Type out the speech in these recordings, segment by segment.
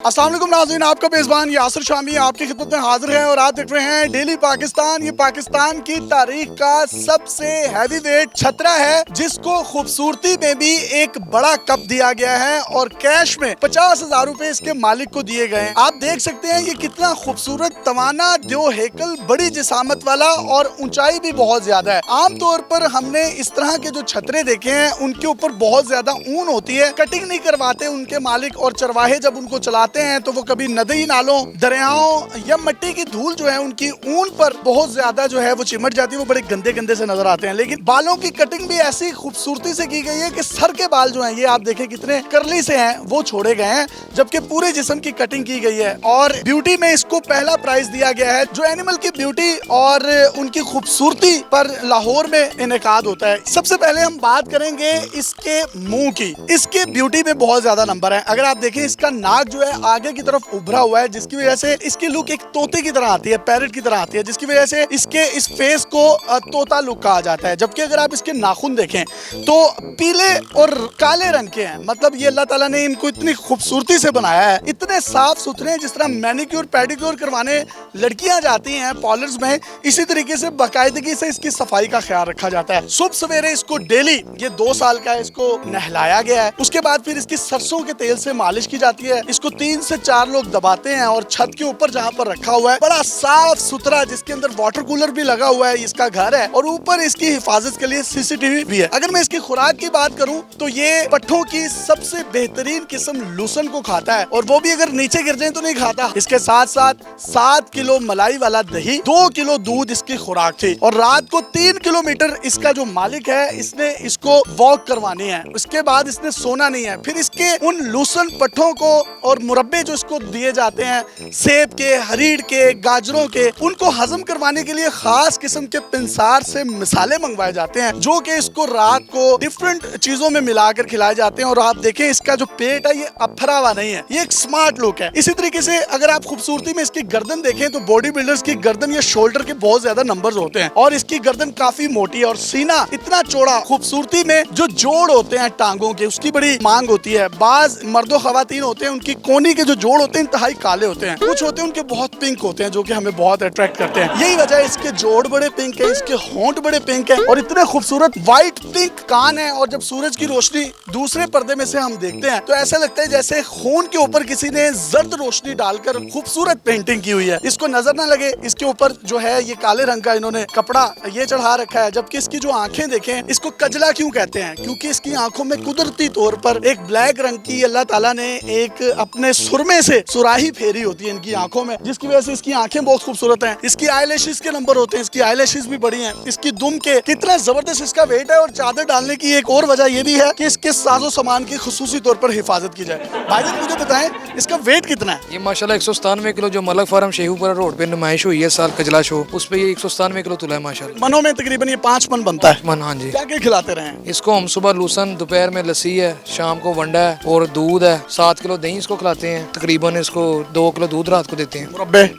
अस्सलाम वालेकुम नाज़रीन, आपका मेज़बान यासिर शामी आपकी खिदमत में हाजिर है और आप देख रहे हैं डेली पाकिस्तान। ये पाकिस्तान की तारीख का सबसे हैवी वेट छतरा है जिसको खूबसूरती में भी एक बड़ा कप दिया गया है और कैश में 50,000 रुपए इसके मालिक को दिए गए हैं। आप देख सकते हैं ये कितना खूबसूरत तवाना दो हेकल, बड़ी जिसामत वाला और ऊंचाई भी बहुत ज्यादा है। आमतौर पर हमने इस तरह के जो छतरे देखे हैं उनके ऊपर बहुत ज्यादा ऊन होती है, कटिंग नहीं करवाते उनके मालिक और चरवाहे जब उनको चलाते हैं तो वो कभी नदी नालों, दरियाओं या मिट्टी की धूल जो है उनकी ऊन पर बहुत ज्यादा जो है वो चिमट जाती है, वो बड़े गंदे गंदे से नजर आते हैं। लेकिन बालों की कटिंग भी ऐसी खूबसूरती से की गई है कि सर के बाल जो हैं ये आप देखें कितने करली से हैं, वो छोड़े गए हैं, जबकि पूरे जिस्म की कटिंग की गई है। और ब्यूटी में इसको पहला प्राइज दिया गया है। जो एनिमल की ब्यूटी और उनकी खूबसूरती पर लाहौर में इनेकाद होता है। सबसे पहले हम बात करेंगे इसके मुंह की। इसके ब्यूटी में बहुत ज्यादा नंबर है। अगर आप देखें इसका नाक जो है आगे की तरफ उभरा हुआ है, जिसकी वजह से इसकी लुक एक तोते की तरह आती है, पैरट की तरह आती है, जिसकी वजह से इसके इस फेस को तोता लुक कहा जाता है। जबकि अगर आप इसके नाखून देखें तो पीले और काले रंग के हैं। मतलब ये अल्लाह ताला ने इनको इतनी खूबसूरती से बनाया है, इतने साफ सुथरे, जिस तरह मैनिक्योर पेडिक्योर करवाने लड़कियां जाती हैं पार्लर्स में, इसी तरीके से बाकायदगी से इसकी सफाई का ख्याल रखा जाता है। सुबह सवेरे इसको डेली, ये 2 साल का है, इसको नहलाया गया है। उसके बाद फिर इसकी सरसों के तेल से मालिश की जाती है। इसको 3 से 4 लोग दबाते हैं और छत के ऊपर जहाँ पर रखा हुआ है बड़ा साफ सुथरा, जिसके अंदर वाटर कूलर भी लगा हुआ है, इसका घर है और ऊपर इसकी हिफाजत के लिए सीसीटीवी भी है। अगर मैं इसकी खुराक की बात करूं तो ये पट्ठों की सबसे बेहतरीन किस्म लूसन को खाता है और वो भी अगर नीचे गिर जाए तो नहीं खाता। इसके साथ साथ 7 किलो मलाई वाला दही, 2 किलो दूध इसकी खुराक थी। और रात को 3 किलोमीटर इसका जो मालिक है इसने इसको वॉक करवानी है। उसके बाद इसने सोना नहीं है। फिर इसके उन लूसन पट्ठों को और मुरब्बे जो इसको दिए जाते हैं सेब के, हरीड़ के, गाजरों के, उनको हजम करवाने के लिए खास किस्म के पिंसार से मिसाले मंगवाए जाते हैं, जो कि इसको रात को डिफरेंट चीजों में मिलाकर खिलाए जाते हैं। और आप देखें इसका जो पेट है ये अफरा हुआ नहीं है, ये एक स्मार्ट लुक है। इसी तरीके से अगर आप खूबसूरती में इसकी गर्दन देखें तो बॉडी बिल्डर्स की गर्दन या शोल्डर के बहुत ज्यादा नंबर्स होते हैं और इसकी गर्दन काफी मोटी है और सीना इतना चौड़ा। खूबसूरती में जो जोड़ होते हैं टांगों के, उसकी बड़ी मांग होती है। बाज मर्दो खवातीन होते हैं, उनकी कोनी के जो जोड़ होते हैं इंतहाई काले होते हैं, कुछ होते हैं उनके बहुत पिंक होते हैं, जो कि हमें बहुत अट्रैक्ट करते हैं। यही वजह है इसके जोड़ बड़े पिंक है, इसके होंठ बड़े पिंक है और इतने खूबसूरत व्हाइट पिंक कान है। और जब सूरज की रोशनी दूसरे पर्दे में से हम देखते हैं तो ऐसा लगता है जैसे खून के ऊपर किसी ने जर्द रोशनी डालकर खूबसूरत पेंटिंग की हुई है। इसको नजर ना लगे, इसके ऊपर जो है ये काले रंग का इन्होंने कपड़ा ये चढ़ा रखा है। जबकि इसकी जो आंखें देखें, इसको कजला क्यों कहते हैं? क्योंकि इसकी आंखों में कुदरती तौर पर एक ब्लैक रंग की अल्लाह ताला ने एक अपने सुरमे से सुराही फेरी होती है इनकी आंखों में, जिसकी वजह से इसकी आंखें बहुत खूबसूरत हैं। इसकी आईलैशेस के नंबर होते हैं, इसकी आईलैशेस भी बड़ी हैं। इसकी दुम के कितना जबरदस्त इसका वेट है। और चादर डालने की एक और वजह यह भी है कि इसके साजो सामान की खुसूसी तौर पर हिफाजत की जाए। भाईजान मुझे बताएं इसका वेट कितना है? ये माशाल्लाह 197 किलो जो मलक फार्म शेखुपुरा रोड पे नुमाइश हुई है साल कजला शो, उस पे ये 197 किलो तुला है माशाल्लाह। मनों में तकरीबन ये 5 मन बनता है। मन, हाँ जी। क्या क्या खिलाते रहे? इसको हम सुबह लूसन, दोपहर में लस्सी है, शाम को वंडा है और दूध है। 7 किलो दही इसको खिलाते हैं। तकरीबन इसको 2 किलो दूध रात को देते हैं।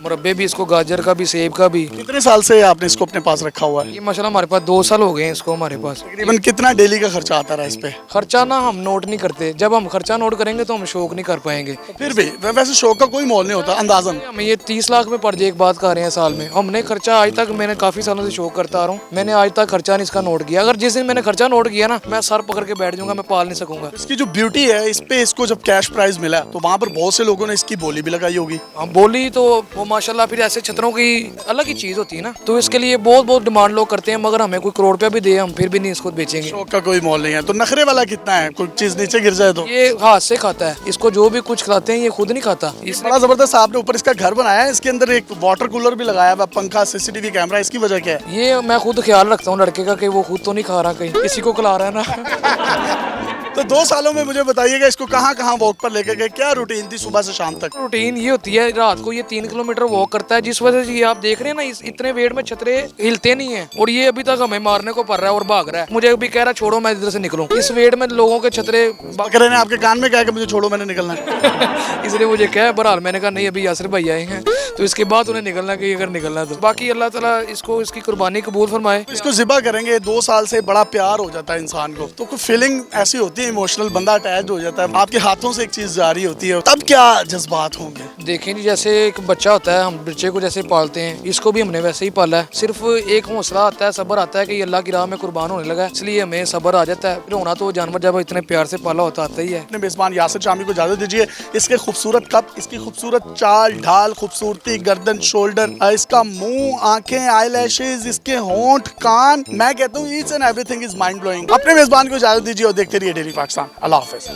मुरब्बे भी इसको, गाजर का भी, सेब का भी। कितने साल से आपने इसको अपने पास रखा हुआ है? ये माशाल्लाह हमारे पास 2 साल हो गए हैं इसको हमारे पास। तकरीबन कितना डेली का खर्चा आता रहा इस पे? खर्चा ना हम नोट नहीं करते, जब हम खर्चा नोट करेंगे तो हम शौक नहीं कर पाएंगे। फिर भी वैसे शौक का कोई मोल नहीं होता अंदाजन। हमें ये 30 लाख में पड़ जाए, एक बात कर रहे हैं साल में। हमने खर्चा आज तक, मैंने काफी सालों से शौक करता आ रहा हूँ, मैंने आज तक खर्चा नहीं इसका नोट किया। अगर जिस दिन मैंने खर्चा नोट किया ना, मैं सर पकड़ के बैठ जाऊंगा, मैं पाल नहीं सकूंगा। इसकी जो ब्यूटी है, इस पे इसको जब कैश प्राइज मिला तो वहाँ पर बहुत से लोगों ने इसकी बोली भी लगाई होगी। हम बोली तो वो माशाल्लाह, फिर ऐसे छतरों की अलग ही चीज होती है ना, तो इसके लिए बहुत डिमांड लोग करते हैं। मगर हमें कोई करोड़ रुपया भी दे, हम फिर भी नहीं इसको बेचेंगे। शौक का कोई मोल नहीं है। तो नखरे वाला कितना है? कोई चीज नीचे गिर जाए तो? ये हाथ से खाता है, इसको जो भी कुछ खिलाते हैं ये खुद नहीं खाता। बड़ा जबरदस्त आपने ऊपर इसका घर बनाया है, इसके अंदर एक वाटर कूलर भी लगाया हुआ, पंखा, सीसीटीवी कैमरा। इसकी वजह क्या है? ये मैं खुद ख्याल रखता हूँ लड़के का कि वो खुद तो नहीं खा रहा, कहीं किसी को खिला रहा है ना। तो 2 सालों में मुझे बताइएगा इसको कहाँ कहाँ वॉक पर लेकर गए, क्या रूटीन थी सुबह से शाम तक? रूटीन ये होती है, रात को ये 3 किलोमीटर वॉक करता है, जिस वजह से ये आप देख रहे हैं ना, इतने वेट में छतरे हिलते नहीं है और ये अभी तक हमें मारने को पड़ रहा है और भाग रहा है। मुझे अभी कह रहा छोड़ो मैं इधर से निकलूं। इस वेट में लोगों के छतरे बकरे ने आपके कान में कहा कि मुझे छोड़ो मैंने निकलना है। इसलिए मुझे क्या, बहरहाल मैंने कहा नहीं, अभी यासिर भाई आए हैं तो इसके बाद उन्हें निकलना कि अगर निकलना तो बाकी अल्लाह ताला इसको इसकी कुर्बानी कबूल फरमाए। इसको ज़िबा करेंगे 2 साल से, बड़ा प्यार हो जाता है इंसान को, तो कोई फीलिंग ऐसी होती है, इमोशनल, बंदा अटैच हो जाता है। आपके हाथों से एक चीज जारी होती है, तब क्या जज्बात होंगे? देखें जी, जैसे एक बच्चा होता है, हम बच्चे को जैसे पालते हैं, इसको भी हमने वैसे ही पाला है। सिर्फ एक हौसला आता है, सब्र आता है कि ये अल्लाह की राह में कुर्बान होने लगा है, इसलिए हमें सब्र आ जाता है। फिर होना तो जानवर जब इतने प्यार से पाला होता आता ही है। अपने मेजबान यासिर शामी को इजाजत दीजिए। इसके खूबसूरत कप, इसकी खूबसूरत चाल ढाल, खूबसूरती, गर्दन, शोल्डर, इसका मुंह, आंखें, आईलैशेस, इसके होंठ, कान, मैं कहता हूँ each and everything is mind blowing. अपने मेजबान को इजाजत दीजिए और देखते रहिए डेली पाकिस्तान। अल्लाह हाफिज।